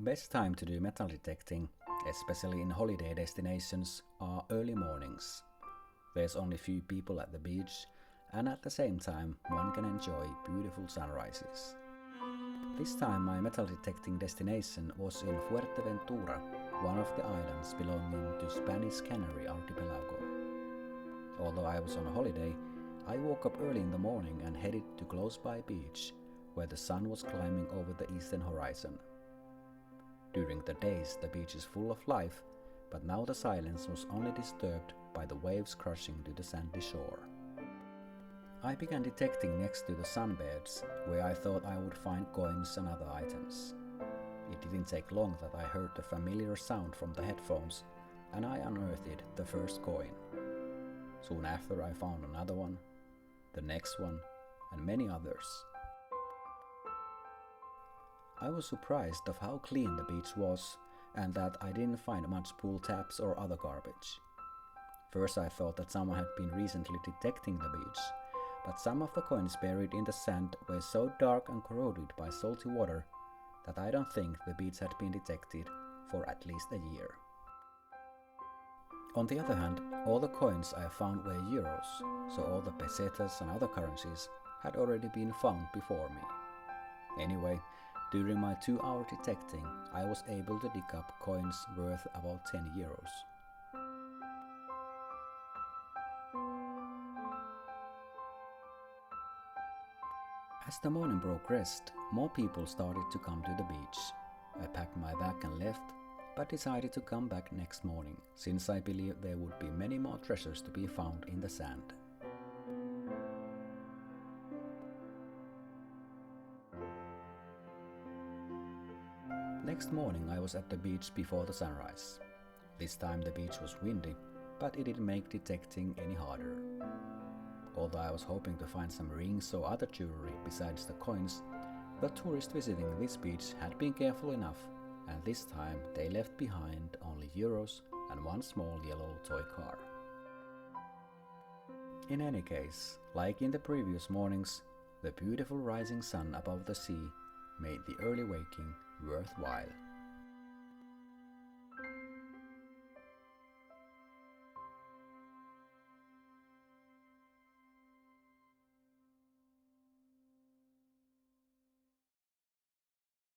Best time to do metal detecting, especially in holiday destinations, are early mornings. There's only few people at the beach, and at the same time one can enjoy beautiful sunrises. This time my metal detecting destination was in Fuerteventura, one of the islands belonging to Spanish Canary archipelago. Although I was on holiday, I woke up early in the morning and headed to close by beach, where the sun was climbing over the eastern horizon. During the days the beach is full of life, but now the silence was only disturbed by the waves crashing to the sandy shore. I began detecting next to the sunbeds, where I thought I would find coins and other items. It didn't take long that I heard the familiar sound from the headphones, and I unearthed the first coin. Soon after I found another one, the next one, and many others. I was surprised of how clean the beach was, and that I didn't find much pool taps or other garbage. First I thought that someone had been recently detecting the beach, but some of the coins buried in the sand were so dark and corroded by salty water that I don't think the beach had been detected for at least a year. On the other hand, all the coins I found were euros, so all the pesetas and other currencies had already been found before me. Anyway, during my 2-hour detecting, I was able to dig up coins worth about 10 euros. As the morning progressed, more people started to come to the beach. I packed my bag and left, but decided to come back next morning, since I believed there would be many more treasures to be found in the sand. Next morning I was at the beach before the sunrise. This time the beach was windy, but it didn't make detecting any harder. Although I was hoping to find some rings or other jewelry besides the coins, the tourists visiting this beach had been careful enough, and this time they left behind only euros and one small yellow toy car. In any case, like in the previous mornings, the beautiful rising sun above the sea made the early waking worthwhile.